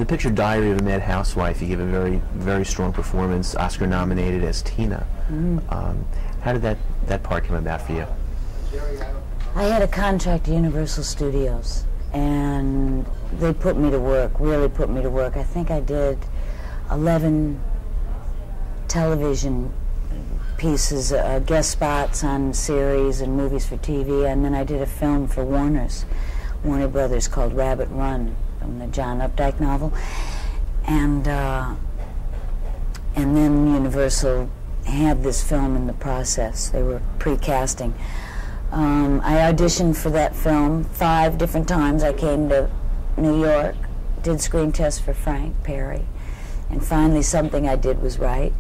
the picture Diary of a Mad Housewife, you give a very strong performance, Oscar nominated as Tina. How did that part come about for you? I had a contract at Universal Studios, and they put me to work, really put me to work. I think I did 11 television pieces, guest spots on series and movies for TV, and then I did a film for Warner Brothers, called Rabbit Run, from the John Updike novel. And then Universal had this film in the process. They were pre-casting. I auditioned for that film 5 different times. I came to New York, did screen tests for Frank Perry, and finally something I did was right.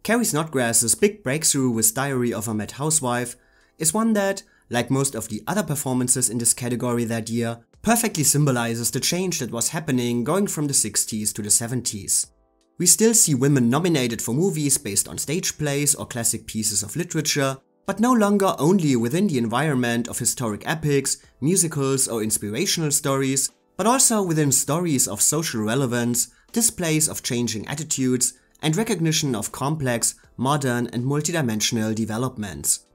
Carrie Snodgrass's big breakthrough with Diary of a Mad Housewife is one that, like most of the other performances in this category that year, perfectly symbolizes the change that was happening going from the 60s to the 70s. We still see women nominated for movies based on stage plays or classic pieces of literature, but no longer only within the environment of historic epics, musicals or inspirational stories, but also within stories of social relevance, displays of changing attitudes, and recognition of complex, modern and multidimensional developments.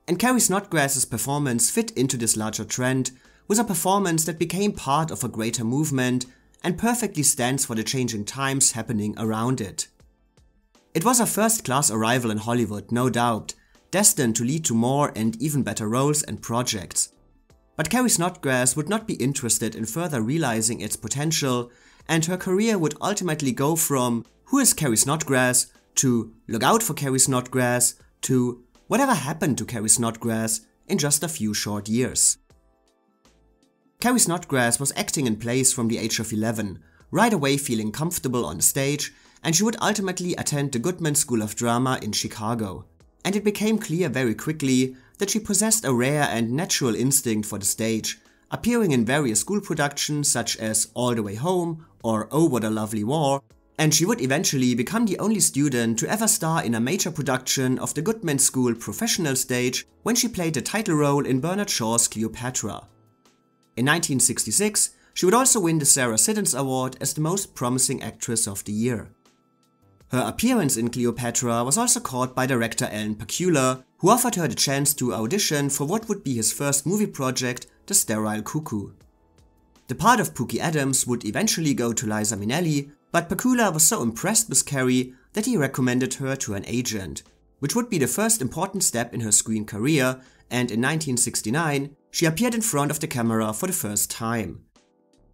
And Carrie Snodgrass's performance fit into this larger trend, with a performance that became part of a greater movement and perfectly stands for the changing times happening around it. It was a first-class arrival in Hollywood, no doubt, destined to lead to more and even better roles and projects. But Carrie Snodgrass would not be interested in further realizing its potential, and her career would ultimately go from "Who is Carrie Snodgrass?" to "Look out for Carrie Snodgrass" to "Whatever happened to Carrie Snodgrass?" in just a few short years. Carrie Snodgrass was acting in plays from the age of 11, right away feeling comfortable on the stage, and she would ultimately attend the Goodman School of Drama in Chicago. And it became clear very quickly that she possessed a rare and natural instinct for the stage, appearing in various school productions such as All the Way Home or Oh What a Lovely War, and she would eventually become the only student to ever star in a major production of the Goodman School professional stage when she played the title role in Bernard Shaw's Cleopatra. In 1966, she would also win the Sarah Siddons Award as the Most Promising Actress of the Year. Her appearance in Cleopatra was also caught by director Alan Pakula, who offered her the chance to audition for what would be his first movie project, The Sterile Cuckoo. The part of Pookie Adams would eventually go to Liza Minnelli, but Pakula was so impressed with Carrie that he recommended her to an agent, which would be the first important step in her screen career, and in 1969, she appeared in front of the camera for the first time.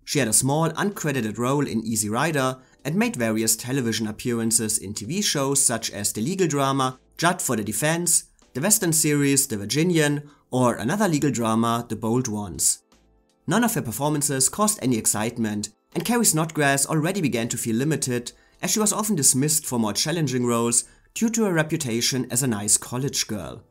She had a small, uncredited role in Easy Rider and made various television appearances in TV shows such as the legal drama Judd for the Defense, the Western series The Virginian, or another legal drama The Bold Ones. None of her performances caused any excitement, and Carrie Snodgrass already began to feel limited, as she was often dismissed for more challenging roles due to her reputation as a nice college girl.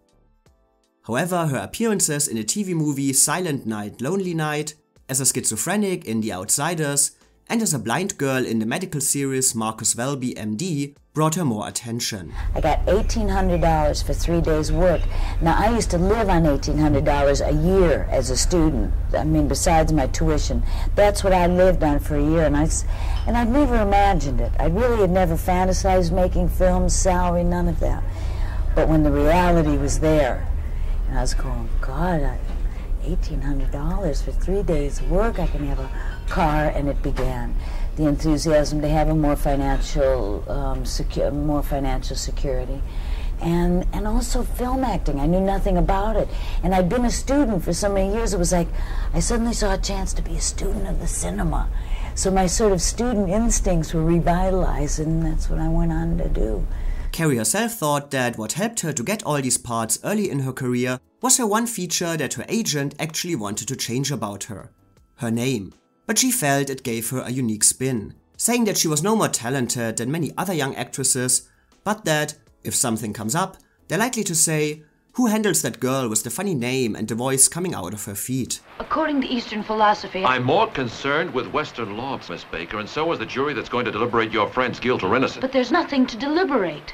However, her appearances in the TV movie Silent Night, Lonely Night, as a schizophrenic in The Outsiders, and as a blind girl in the medical series Marcus Welby, MD, brought her more attention. I got $1,800 for 3 days' work. Now, I used to live on $1,800 a year as a student. I mean, besides my tuition. That's what I lived on for a year, and I'd never imagined it. I really had never fantasized making films, salary, none of that. But when the reality was there, and I was going, God, $1,800 for 3 days' work, I can have a car, and it began. The enthusiasm to have a more financial security, and also film acting. I knew nothing about it, and I'd been a student for so many years. It was like I suddenly saw a chance to be a student of the cinema. So my sort of student instincts were revitalized, and that's what I went on to do. Carrie herself thought that what helped her to get all these parts early in her career was her one feature that her agent actually wanted to change about her: her name. But she felt it gave her a unique spin, saying that she was no more talented than many other young actresses, but that, if something comes up, they're likely to say, "Who handles that girl with the funny name and the voice coming out of her feet?" According to Eastern philosophy, I'm more concerned with Western law, Miss Baker, and so is the jury that's going to deliberate your friend's guilt or innocence. but there's nothing to deliberate.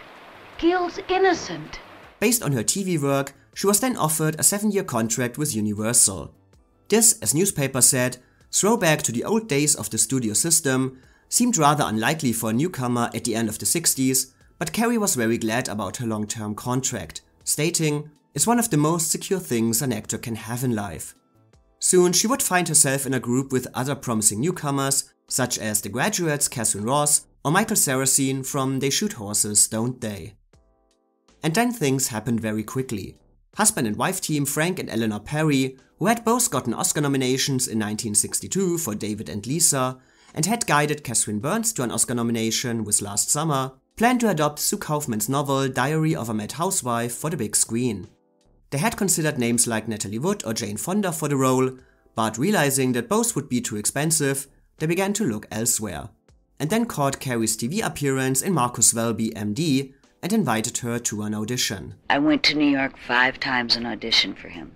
Gil's innocent. Based on her TV work, she was then offered a 7-year contract with Universal. This, as newspapers said, Throwback to the old days of the studio system seemed rather unlikely for a newcomer at the end of the 60s, but Carrie was very glad about her long-term contract, stating, "It's one of the most secure things an actor can have in life." Soon she would find herself in a group with other promising newcomers, such as The Graduates' Catherine Ross or Michael Saracen from They Shoot Horses, Don't They? And then things happened very quickly. Husband and wife team Frank and Eleanor Perry, who had both gotten Oscar nominations in 1962 for David and Lisa, and had guided Catherine Burns to an Oscar nomination with Last Summer, planned to adopt Sue Kaufman's novel Diary of a Mad Housewife for the big screen. They had considered names like Natalie Wood or Jane Fonda for the role, but realizing that both would be too expensive, they began to look elsewhere. And then caught Carrie's TV appearance in Marcus Welby, MD, and invited her to an audition. I went to New York 5 times and auditioned for him.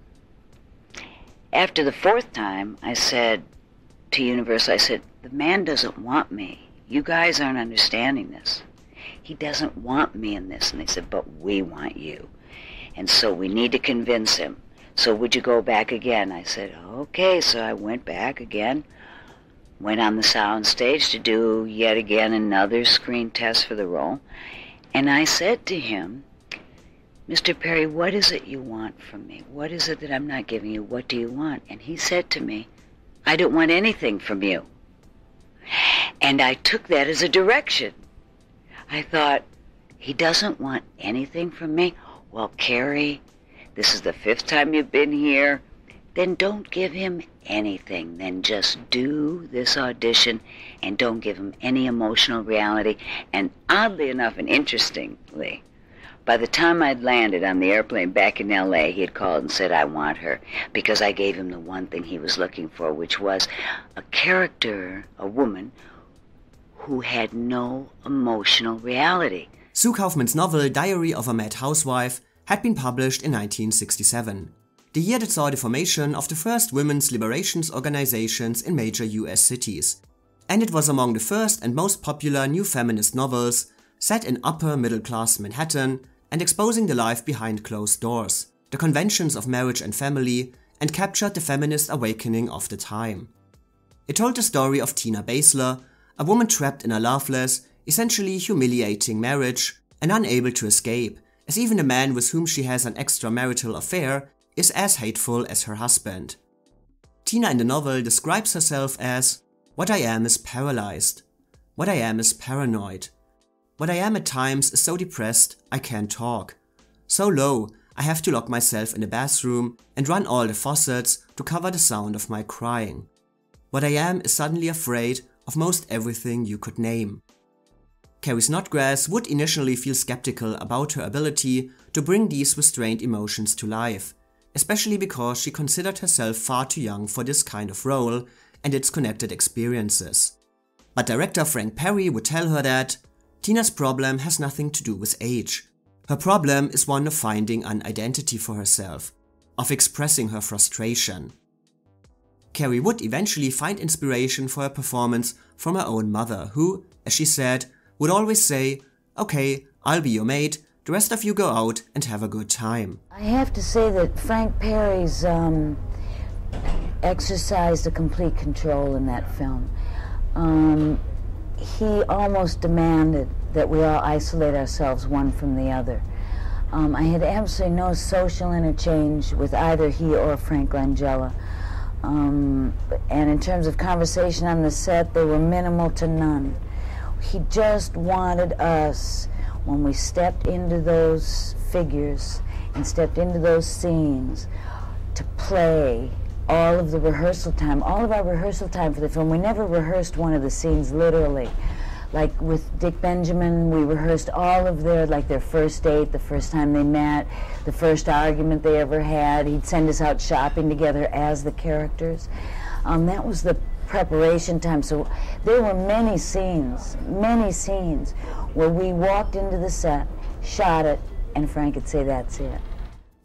After the 4th time, I said to Universal, I said, "The man doesn't want me. You guys aren't understanding this. He doesn't want me in this." And they said, "But we want you. And so we need to convince him. So would you go back again?" I said, "Okay." So I went back again, went on the sound stage to do yet again another screen test for the role. And I said to him, "Mr. Perry, what is it you want from me? What is it that I'm not giving you? What do you want?" And he said to me, "I don't want anything from you." And I took that as a direction. I thought, he doesn't want anything from me? Well, Carrie, this is the 5th time you've been here. Then don't give him anything. Then just do this audition and don't give him any emotional reality. And oddly enough and interestingly, by the time I'd landed on the airplane back in LA, he had called and said, "I want her," because I gave him the one thing he was looking for, which was a character, a woman, who had no emotional reality. Sue Kaufman's novel Diary of a Mad Housewife had been published in 1967, the year that saw the formation of the first women's liberations organizations in major US cities. And it was among the first and most popular new feminist novels set in upper middle-class Manhattan and exposing the life behind closed doors, the conventions of marriage and family, and captured the feminist awakening of the time. It told the story of Tina Basler, a woman trapped in a loveless, essentially humiliating marriage and unable to escape, as even the man with whom she has an extramarital affair is as hateful as her husband. Tina in the novel describes herself as, "What I am is paralyzed. What I am is paranoid. What I am at times is so depressed I can't talk. So low I have to lock myself in the bathroom and run all the faucets to cover the sound of my crying. What I am is suddenly afraid of most everything you could name." Carrie Snodgress would initially feel skeptical about her ability to bring these restrained emotions to life, especially because she considered herself far too young for this kind of role and its connected experiences. But director Frank Perry would tell her that Tina's problem has nothing to do with age. Her problem is one of finding an identity for herself, of expressing her frustration. Carrie would eventually find inspiration for her performance from her own mother, who, as she said, would always say, "Okay, I'll be your maid, the rest of you go out and have a good time." I have to say that Frank Perry's exercised a complete control in that film. He almost demanded that we all isolate ourselves one from the other. I had absolutely no social interchange with either he or Frank Langella. And in terms of conversation on the set, they were minimal to none. He just wanted us, when we stepped into those figures and stepped into those scenes, to play all of the rehearsal time, all of our rehearsal time for the film. We never rehearsed one of the scenes literally. Like with Dick Benjamin, we rehearsed all of their first date, the first time they met, the first argument they ever had. He'd send us out shopping together as the characters. That was the preparation time. So there were many scenes where we walked into the set, shot it, and Frank would say, "That's it."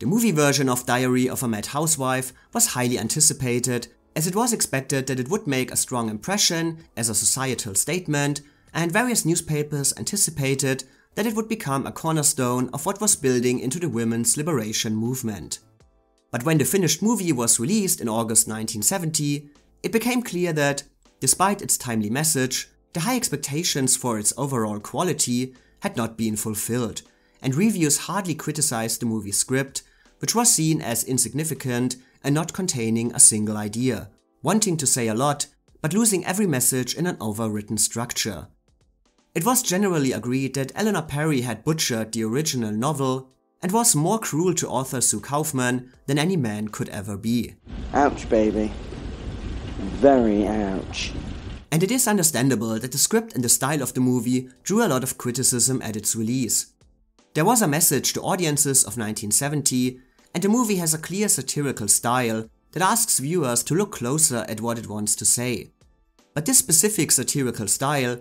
The movie version of Diary of a Mad Housewife was highly anticipated, as it was expected that it would make a strong impression as a societal statement, and various newspapers anticipated that it would become a cornerstone of what was building into the women's liberation movement. But when the finished movie was released in August 1970, It became clear that, despite its timely message, the high expectations for its overall quality had not been fulfilled, and reviewers hardly criticized the movie's script, which was seen as insignificant and not containing a single idea, wanting to say a lot, but losing every message in an overwritten structure. It was generally agreed that Eleanor Perry had butchered the original novel and was more cruel to author Sue Kaufman than any man could ever be. Ouch, baby. Very ouch. And it is understandable that the script and the style of the movie drew a lot of criticism at its release. There was a message to audiences of 1970, and the movie has a clear satirical style that asks viewers to look closer at what it wants to say. But this specific satirical style,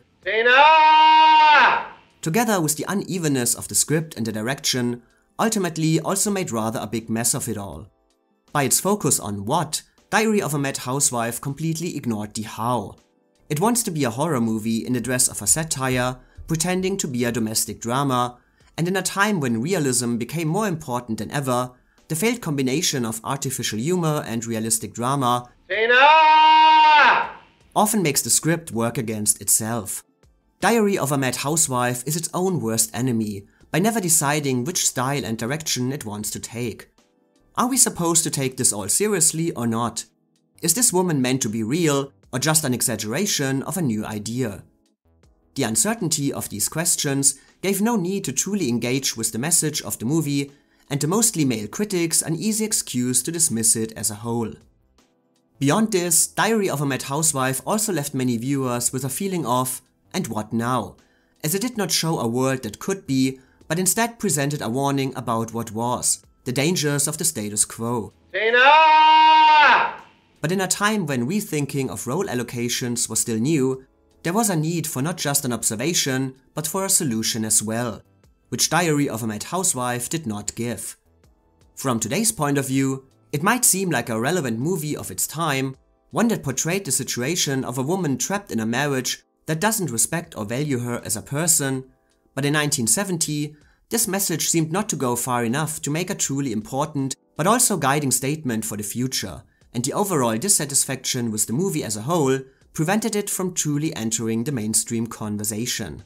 together with the unevenness of the script and the direction, ultimately also made rather a big mess of it all. By its focus on what, Diary of a Mad Housewife completely ignored the how. It wants to be a horror movie in the dress of a satire, pretending to be a domestic drama, and in a time when realism became more important than ever, the failed combination of artificial humor and realistic drama often makes the script work against itself. Diary of a Mad Housewife is its own worst enemy, by never deciding which style and direction it wants to take. Are we supposed to take this all seriously or not? Is this woman meant to be real, or just an exaggeration of a new idea? The uncertainty of these questions gave no need to truly engage with the message of the movie, and the mostly male critics an easy excuse to dismiss it as a whole. Beyond this, Diary of a Mad Housewife also left many viewers with a feeling of, and what now? As it did not show a world that could be, but instead presented a warning about what was, the dangers of the status quo. But in a time when rethinking of role allocations was still new, there was a need for not just an observation, but for a solution as well, which Diary of a Mad Housewife did not give. From today's point of view, it might seem like a relevant movie of its time, one that portrayed the situation of a woman trapped in a marriage that doesn't respect or value her as a person, but in 1970, this message seemed not to go far enough to make a truly important but also guiding statement for the future, and the overall dissatisfaction with the movie as a whole prevented it from truly entering the mainstream conversation.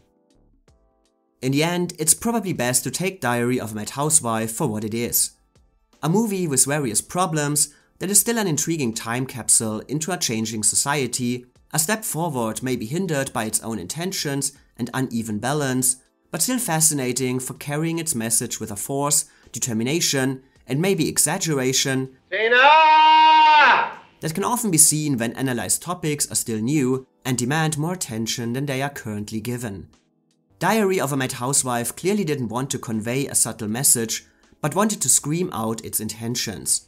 In the end, it's probably best to take Diary of a Mad Housewife for what it is. A movie with various problems that is still an intriguing time capsule into a changing society, a step forward may be hindered by its own intentions and uneven balance, but still fascinating for carrying its message with a force, determination, and maybe exaggeration that can often be seen when analyzed topics are still new and demand more attention than they are currently given. Diary of a Mad Housewife clearly didn't want to convey a subtle message, but wanted to scream out its intentions.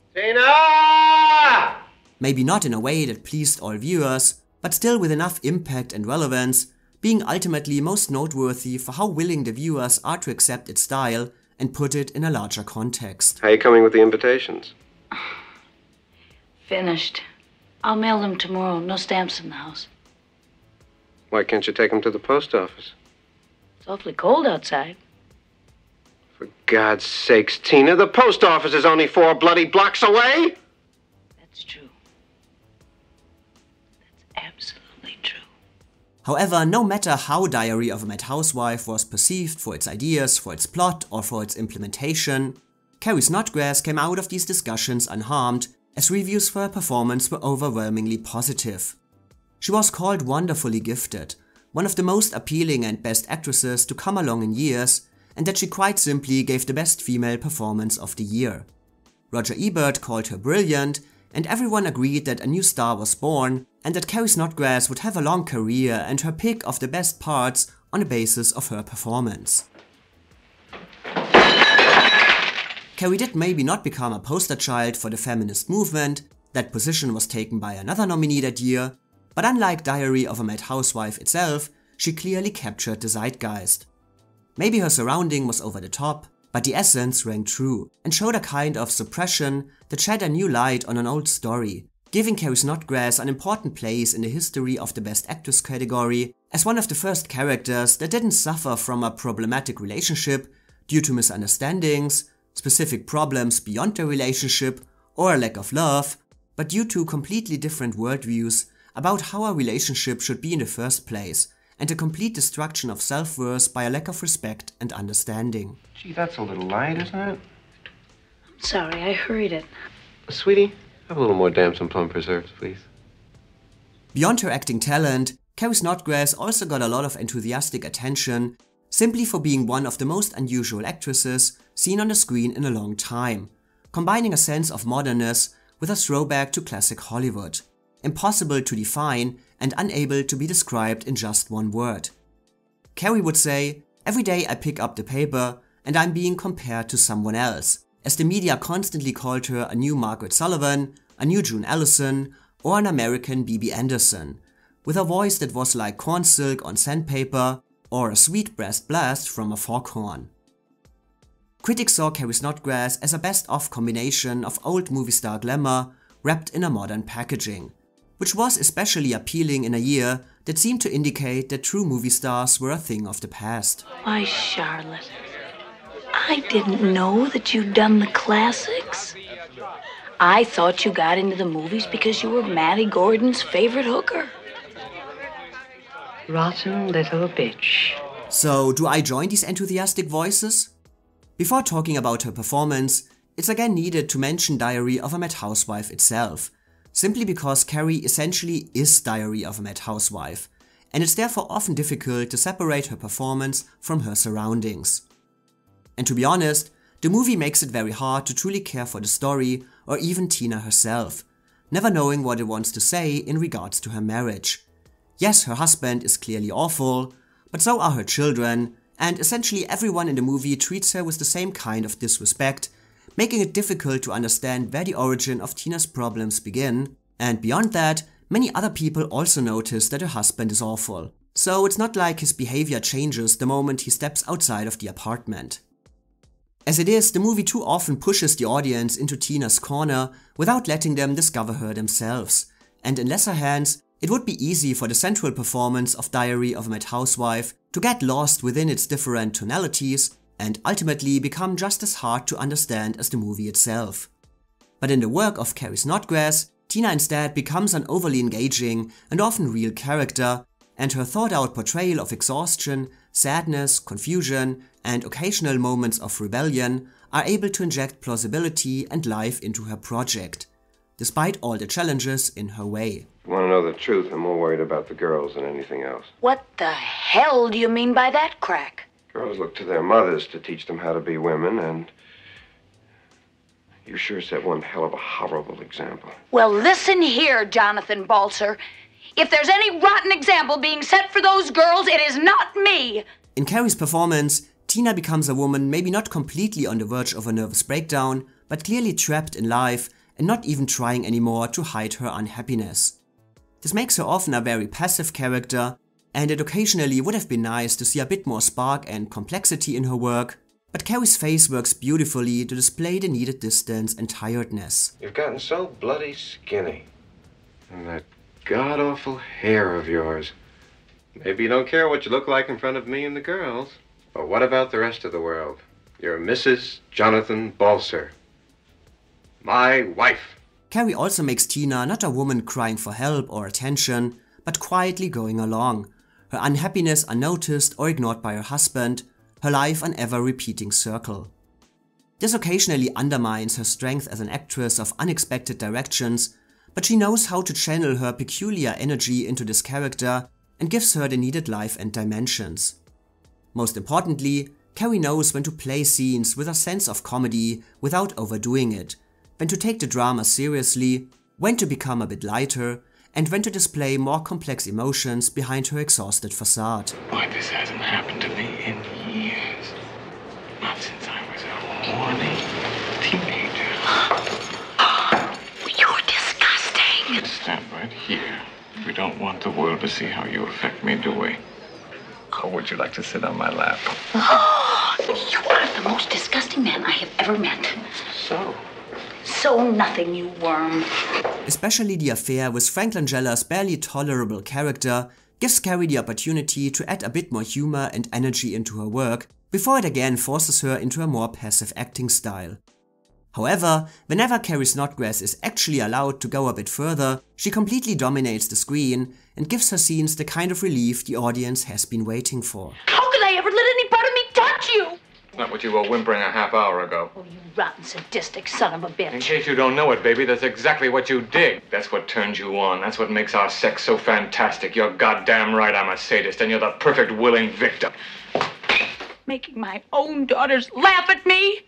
Maybe not in a way that pleased all viewers, but still with enough impact and relevance, being ultimately most noteworthy for how willing the viewers are to accept its style and put it in a larger context. How are you coming with the invitations? Finished. I'll mail them tomorrow. No stamps in the house. Why can't you take them to the post office? It's awfully cold outside. For God's sakes, Tina, the post office is only 4 bloody blocks away! That's true. That's absolutely true. However, no matter how Diary of a Mad Housewife was perceived for its ideas, for its plot, or for its implementation, Carrie Snodgress came out of these discussions unharmed, as reviews for her performance were overwhelmingly positive. She was called wonderfully gifted, one of the most appealing and best actresses to come along in years, and that she quite simply gave the best female performance of the year. Roger Ebert called her brilliant, and everyone agreed that a new star was born, and that Carrie Snodgress would have a long career and her pick of the best parts on the basis of her performance. Carrie did maybe not become a poster child for the feminist movement, that position was taken by another nominee that year, but unlike Diary of a Mad Housewife itself, she clearly captured the zeitgeist. Maybe her surrounding was over the top, but the essence rang true and showed a kind of suppression that shed a new light on an old story, giving Carrie Snodgress an important place in the history of the Best Actress category as one of the first characters that didn't suffer from a problematic relationship due to misunderstandings, specific problems beyond the relationship, or a lack of love, but due to completely different worldviews about how a relationship should be in the first place, and a complete destruction of self-worth by a lack of respect and understanding. Gee, that's a little light, isn't it? Sorry, I hurried it. Sweetie, have a little more damson and plum preserves, please. Beyond her acting talent, Carrie Snodgress also got a lot of enthusiastic attention simply for being one of the most unusual actresses seen on the screen in a long time, combining a sense of modernness with a throwback to classic Hollywood, impossible to define and unable to be described in just one word. Carrie would say, "Every day I pick up the paper and I'm being compared to someone else," as the media constantly called her a new Margaret Sullivan, a new June Allison, or an American Bibi Anderson, with a voice that was like corn silk on sandpaper or a sweet brass blast from a foghorn. Critics saw Carrie Snodgress as a best-of combination of old movie star glamour wrapped in a modern packaging, which was especially appealing in a year that seemed to indicate that true movie stars were a thing of the past. Why, Charlotte, I didn't know that you'd done the classics. I thought you got into the movies because you were Mattie Gordon's favorite hooker. Rotten little bitch. So, do I join these enthusiastic voices? Before talking about her performance, it's again needed to mention Diary of a Mad Housewife itself, simply because Carrie essentially is Diary of a Mad Housewife, and it's therefore often difficult to separate her performance from her surroundings. And to be honest, the movie makes it very hard to truly care for the story or even Tina herself, never knowing what it wants to say in regards to her marriage. Yes, her husband is clearly awful, but so are her children, and essentially everyone in the movie treats her with the same kind of disrespect, making it difficult to understand where the origin of Tina's problems begin, and beyond that, many other people also notice that her husband is awful, so it's not like his behavior changes the moment he steps outside of the apartment. As it is, the movie too often pushes the audience into Tina's corner without letting them discover her themselves, and in lesser hands, it would be easy for the central performance of Diary of a Mad Housewife to get lost within its different tonalities and ultimately become just as hard to understand as the movie itself. But in the work of Carrie Snodgress, Tina instead becomes an overly engaging and often real character, and her thought-out portrayal of exhaustion, sadness, confusion, and occasional moments of rebellion are able to inject plausibility and life into her project, despite all the challenges in her way. You want to know the truth, I'm more worried about the girls than anything else. What the hell do you mean by that crack? Girls look to their mothers to teach them how to be women, and you sure set one hell of a horrible example. Well, listen here, Jonathan Balser. If there's any rotten example being set for those girls, it is not me. In Carrie's performance, Tina becomes a woman maybe not completely on the verge of a nervous breakdown, but clearly trapped in life and not even trying anymore to hide her unhappiness. This makes her often a very passive character, and it occasionally would have been nice to see a bit more spark and complexity in her work, but Carrie's face works beautifully to display the needed distance and tiredness. You've gotten so bloody skinny. And that god-awful hair of yours. Maybe you don't care what you look like in front of me and the girls. But what about the rest of the world? You're Mrs. Jonathan Balser. My wife. Carrie also makes Tina not a woman crying for help or attention, but quietly going along, her unhappiness unnoticed or ignored by her husband, her life an ever-repeating circle. This occasionally undermines her strength as an actress of unexpected directions, but she knows how to channel her peculiar energy into this character and gives her the needed life and dimensions. Most importantly, Carrie knows when to play scenes with a sense of comedy without overdoing it, when to take the drama seriously, when to become a bit lighter, and when to display more complex emotions behind her exhausted facade. Boy, this hasn't happened to me in years. Not since I was a horny teenager. You're disgusting. Stand right here. We don't want the world to see how you affect me, do we? Or would you like to sit on my lap? You are the most disgusting man I have ever met. So nothing, you worm. Especially the affair with Frank Langella's barely tolerable character gives Carrie the opportunity to add a bit more humor and energy into her work, before it again forces her into a more passive acting style. However, whenever Carrie Snodgress is actually allowed to go a bit further, she completely dominates the screen and gives her scenes the kind of relief the audience has been waiting for. How could I ever let any part of me touch you? Not what you were whimpering a half hour ago. Oh, you rotten, sadistic son of a bitch. In case you don't know it, baby, that's exactly what you dig. That's what turns you on. That's what makes our sex so fantastic. You're goddamn right I'm a sadist, and you're the perfect willing victim. Making my own daughters laugh at me?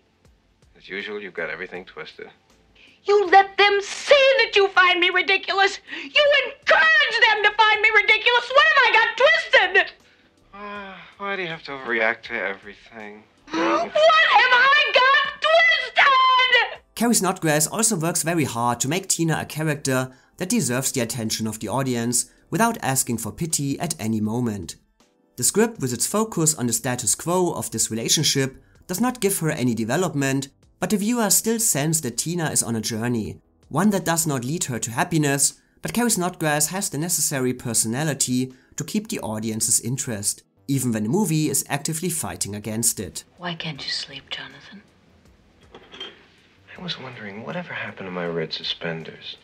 As usual, you've got everything twisted. You let them see that you find me ridiculous. You encourage them to find me ridiculous. What have I got twisted? Why do you have to overreact to everything? What have I got twisted? Carrie Snodgress also works very hard to make Tina a character that deserves the attention of the audience without asking for pity at any moment. The script, with its focus on the status quo of this relationship, does not give her any development, but the viewer still sense that Tina is on a journey, one that does not lead her to happiness, but Carrie Snodgress has the necessary personality to keep the audience's interest, even when the movie is actively fighting against it. Why can't you sleep, Jonathan? I was wondering, whatever happened to my red suspenders?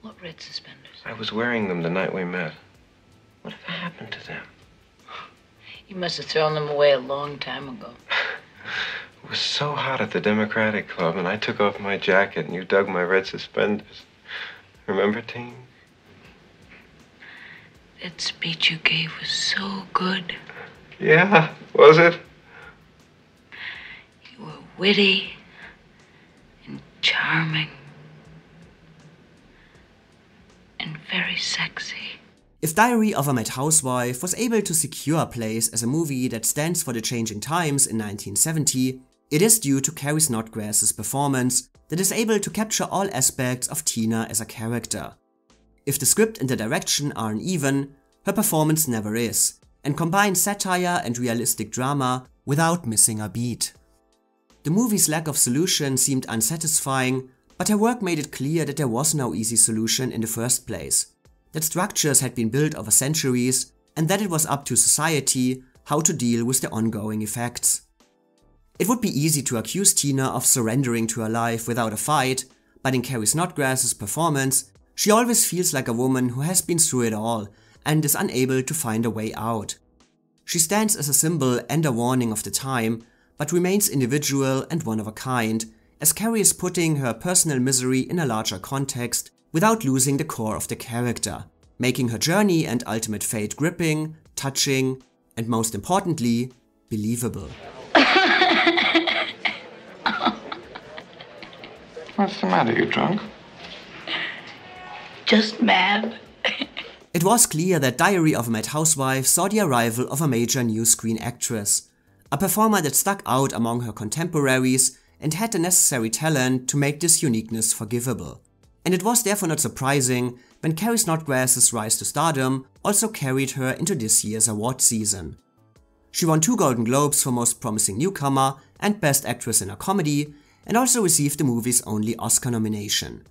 What red suspenders? I was wearing them the night we met. Whatever happened to them? You must have thrown them away a long time ago. It was so hot at the Democratic Club, and I took off my jacket, and you dug my red suspenders. Remember, teen? That speech you gave was so good. Yeah, was it? You were witty and charming and very sexy. If Diary of a Mad Housewife was able to secure a place as a movie that stands for the changing times in 1970, it is due to Carrie Snodgress's performance that is able to capture all aspects of Tina as a character. If the script and the direction are uneven, her performance never is, and combines satire and realistic drama without missing a beat. The movie's lack of solution seemed unsatisfying, but her work made it clear that there was no easy solution in the first place, that structures had been built over centuries, and that it was up to society how to deal with the ongoing effects. It would be easy to accuse Tina of surrendering to her life without a fight, but in Carrie Snodgress's performance, she always feels like a woman who has been through it all and is unable to find a way out. She stands as a symbol and a warning of the time, but remains individual and one of a kind, as Carrie is putting her personal misery in a larger context without losing the core of the character, making her journey and ultimate fate gripping, touching, and most importantly, believable. What's the matter? You drunk? Just mad. It was clear that Diary of a Mad Housewife saw the arrival of a major new screen actress, a performer that stuck out among her contemporaries and had the necessary talent to make this uniqueness forgivable. And it was therefore not surprising when Carrie Snodgress's rise to stardom also carried her into this year's award season. She won 2 Golden Globes for Most Promising Newcomer and Best Actress in a Comedy, and also received the movie's only Oscar nomination.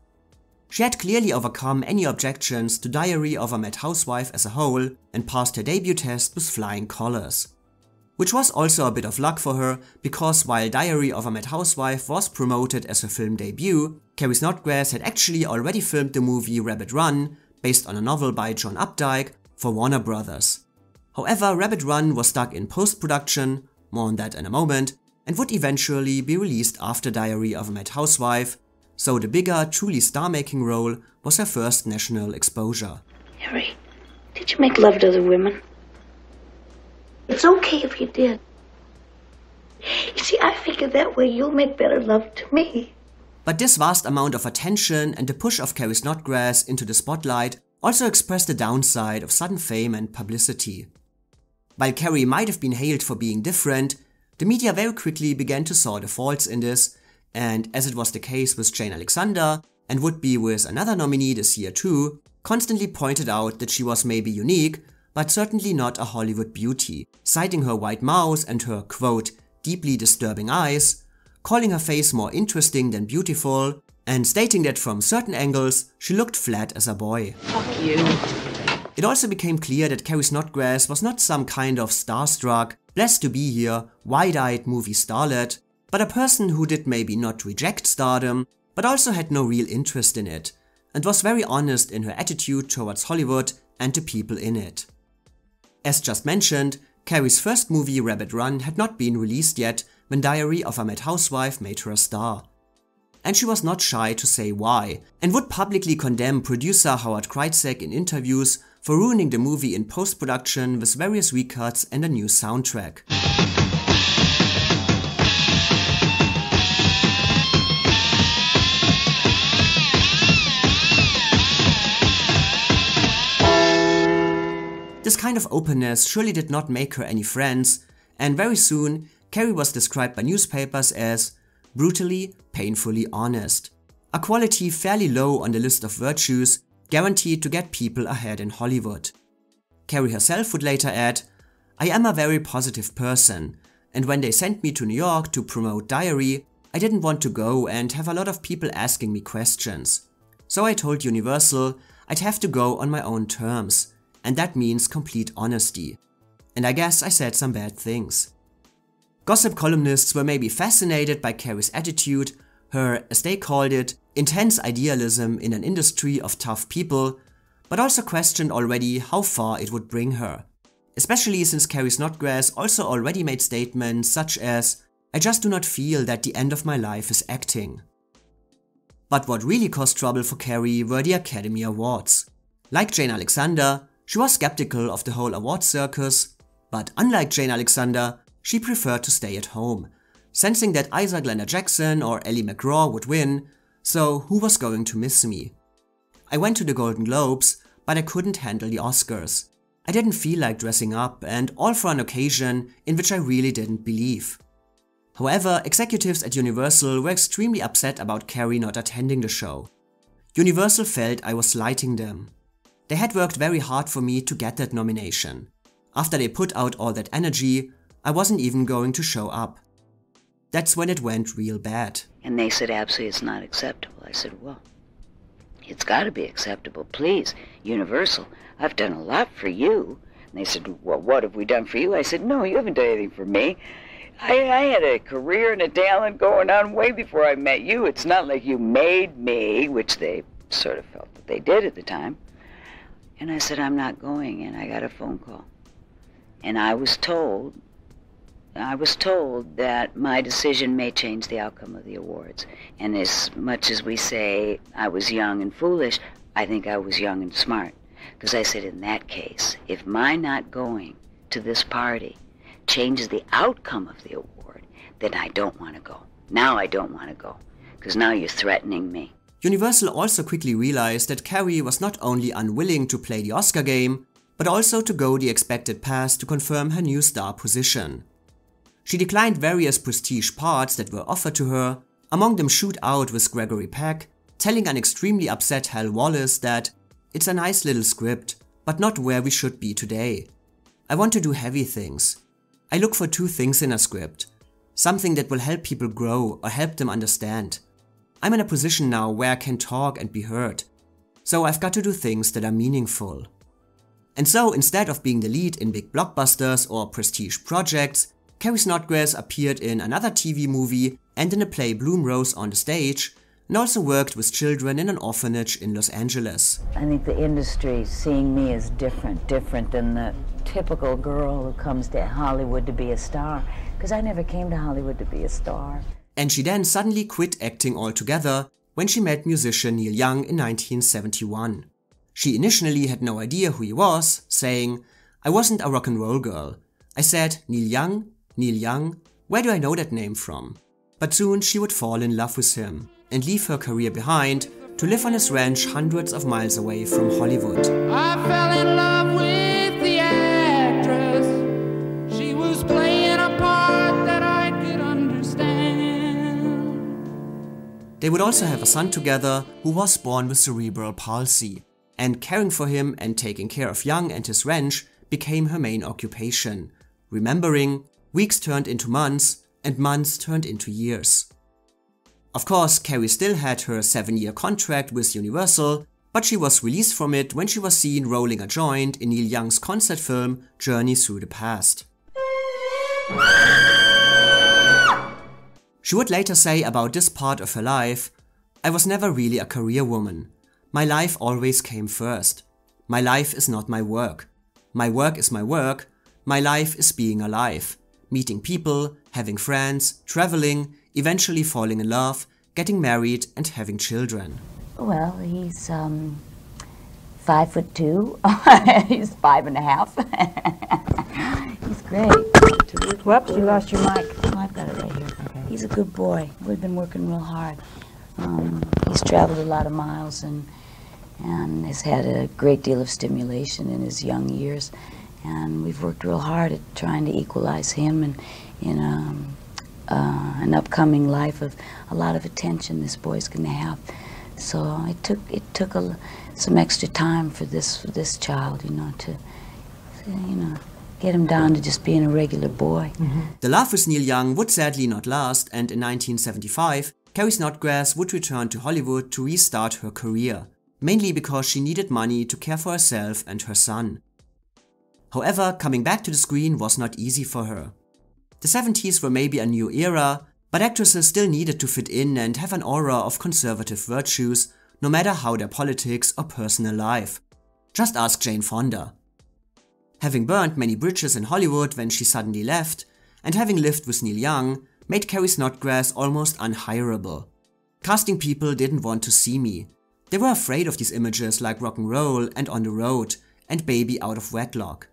She had clearly overcome any objections to Diary of a Mad Housewife as a whole and passed her debut test with flying colors. Which was also a bit of luck for her, because while Diary of a Mad Housewife was promoted as her film debut, Carrie Snodgress had actually already filmed the movie Rabbit Run, based on a novel by John Updike, for Warner Brothers. However, Rabbit Run was stuck in post-production, more on that in a moment, and would eventually be released after Diary of a Mad Housewife, so the bigger, truly star-making role was her first national exposure. Harry, did you make love to other women? It's okay if you did. You see, I figure that way you'll make better love to me. But this vast amount of attention and the push of Carrie Snodgress into the spotlight also expressed the downside of sudden fame and publicity. While Carrie might have been hailed for being different, the media very quickly began to saw the faults in this, and as it was the case with Jane Alexander, and would be with another nominee this year too, constantly pointed out that she was maybe unique, but certainly not a Hollywood beauty, citing her white mouth and her, quote, deeply disturbing eyes, calling her face more interesting than beautiful, and stating that from certain angles she looked flat as a boy. Fuck you. It also became clear that Carrie Snodgress was not some kind of starstruck, blessed to be here, wide-eyed movie starlet, but a person who did maybe not reject stardom, but also had no real interest in it, and was very honest in her attitude towards Hollywood and the people in it. As just mentioned, Carrie's first movie Rabbit Run had not been released yet when Diary of a Mad Housewife made her a star. And she was not shy to say why, and would publicly condemn producer Howard Kreitzek in interviews for ruining the movie in post-production with various recuts and a new soundtrack. This kind of openness surely did not make her any friends, and very soon Carrie was described by newspapers as brutally, painfully honest, a quality fairly low on the list of virtues guaranteed to get people ahead in Hollywood. Carrie herself would later add, "I am a very positive person, and when they sent me to New York to promote Diary, I didn't want to go and have a lot of people asking me questions. So I told Universal I'd have to go on my own terms. And that means complete honesty. And I guess I said some bad things." Gossip columnists were maybe fascinated by Carrie's attitude, her, as they called it, intense idealism in an industry of tough people, but also questioned already how far it would bring her. Especially since Carrie Snodgress also already made statements such as, "I just do not feel that the end of my life is acting." But what really caused trouble for Carrie were the Academy Awards. Like Jane Alexander, she was skeptical of the whole award circus, but unlike Jane Alexander, she preferred to stay at home, sensing that either Glenda Jackson or Ally McGraw would win, so who was going to miss me? I went to the Golden Globes, but I couldn't handle the Oscars. I didn't feel like dressing up, and all for an occasion in which I really didn't believe. However, executives at Universal were extremely upset about Carrie not attending the show. Universal felt I was slighting them. They had worked very hard for me to get that nomination. After they put out all that energy, I wasn't even going to show up. That's when it went real bad. And they said, absolutely, it's not acceptable. I said, well, it's got to be acceptable. Please, Universal, I've done a lot for you. And they said, well, what have we done for you? I said, no, you haven't done anything for me. I had a career and a talent going on way before I met you. It's not like you made me, which they sort of felt that they did at the time. And I said, I'm not going, and I got a phone call. And I was told that my decision may change the outcome of the awards. And as much as we say I was young and foolish, I think I was young and smart. Because I said, in that case, if my not going to this party changes the outcome of the award, then I don't want to go. Now I don't want to go, because now you're threatening me. Universal also quickly realized that Carrie was not only unwilling to play the Oscar game, but also to go the expected path to confirm her new star position. She declined various prestige parts that were offered to her, among them Shoot Out with Gregory Peck, telling an extremely upset Hal Wallace that "It's a nice little script, but not where we should be today. I want to do heavy things. I look for two things in a script. Something that will help people grow or help them understand. I'm in a position now where I can talk and be heard, so I've got to do things that are meaningful." And so instead of being the lead in big blockbusters or prestige projects, Carrie Snodgress appeared in another TV movie and in a play Bloom Rose on the stage, and also worked with children in an orphanage in Los Angeles. I think the industry seeing me as different than the typical girl who comes to Hollywood to be a star, because I never came to Hollywood to be a star. And she then suddenly quit acting altogether when she met musician Neil Young in 1971. She initially had no idea who he was, saying, "I wasn't a rock and roll girl. I said, Neil Young, where do I know that name from?" But soon she would fall in love with him and leave her career behind to live on his ranch hundreds of miles away from Hollywood. I fell in love with the actress. She was playing a part that I could understand. They would also have a son together who was born with cerebral palsy, and caring for him and taking care of Young and his ranch became her main occupation. Remembering, weeks turned into months, and months turned into years. Of course, Carrie still had her 7-year contract with Universal, but she was released from it when she was seen rolling a joint in Neil Young's concert film Journey Through the Past. She would later say about this part of her life, "I was never really a career woman. My life always came first. My life is not my work. My work is my work. My life is being alive, meeting people, having friends, traveling, eventually falling in love, getting married and having children." Well, he's 5'2". He's 5.5. He's great. Whoops, you lost your mic. Oh, I've got it right here. Okay. He's a good boy. We've been working real hard. He's traveled a lot of miles and has had a great deal of stimulation in his young years. And we've worked real hard at trying to equalize him and in an upcoming life of a lot of attention this boy's going to have. So it took some extra time for this child, to get him down to just being a regular boy. The love with Neil Young would sadly not last, and in 1975, Carrie Snodgress would return to Hollywood to restart her career, mainly because she needed money to care for herself and her son. However, coming back to the screen was not easy for her. The 70s were maybe a new era, but actresses still needed to fit in and have an aura of conservative virtues, no matter how their politics or personal life. Just ask Jane Fonda. Having burned many bridges in Hollywood when she suddenly left, and having lived with Neil Young, made Carrie Snodgress almost unhireable. Casting people didn't want to see me. They were afraid of these images like rock and roll and On the Road and Baby Out of Wedlock.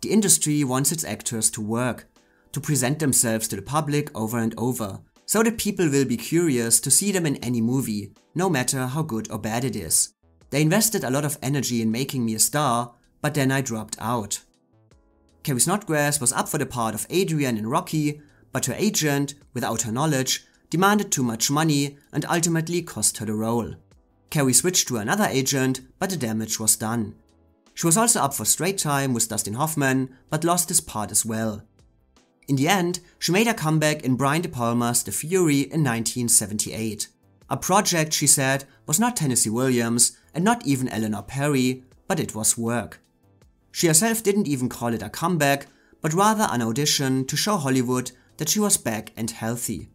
The industry wants its actors to work, to present themselves to the public over and over, so that people will be curious to see them in any movie, no matter how good or bad it is. They invested a lot of energy in making me a star, but then I dropped out. Carrie Snodgress was up for the part of Adrian in Rocky, but her agent, without her knowledge, demanded too much money and ultimately cost her the role. Carrie switched to another agent, but the damage was done. She was also up for Straight Time with Dustin Hoffman, but lost this part as well. In the end, she made a comeback in Brian De Palma's The Fury in 1978. A project, she said, was not Tennessee Williams and not even Eleanor Perry, but it was work. She herself didn't even call it a comeback, but rather an audition to show Hollywood that she was back and healthy.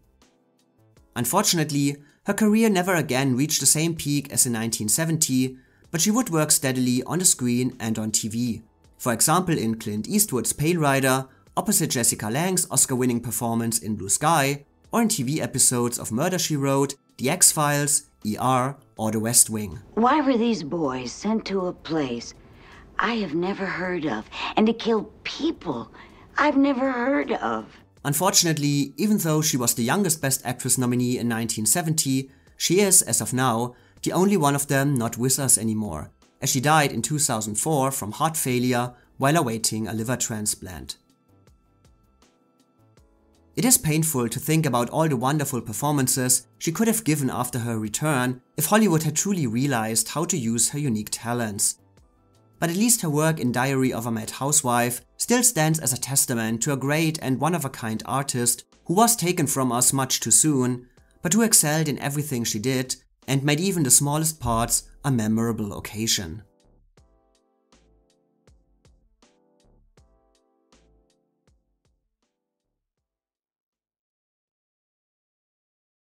Unfortunately, her career never again reached the same peak as in 1970, but she would work steadily on the screen and on TV. For example in Clint Eastwood's Pale Rider, opposite Jessica Lange's Oscar-winning performance in Blue Sky, or in TV episodes of Murder, She Wrote, The X-Files, ER, or The West Wing. Why were these boys sent to a place I have never heard of, and to kill people I've never heard of? Unfortunately, even though she was the youngest Best Actress nominee in 1970, she is, as of now, the only one of them not with us anymore, as she died in 2004 from heart failure while awaiting a liver transplant. It is painful to think about all the wonderful performances she could have given after her return if Hollywood had truly realized how to use her unique talents. But at least her work in Diary of a Mad Housewife still stands as a testament to a great and one-of-a-kind artist who was taken from us much too soon, but who excelled in everything she did and made even the smallest parts a memorable occasion.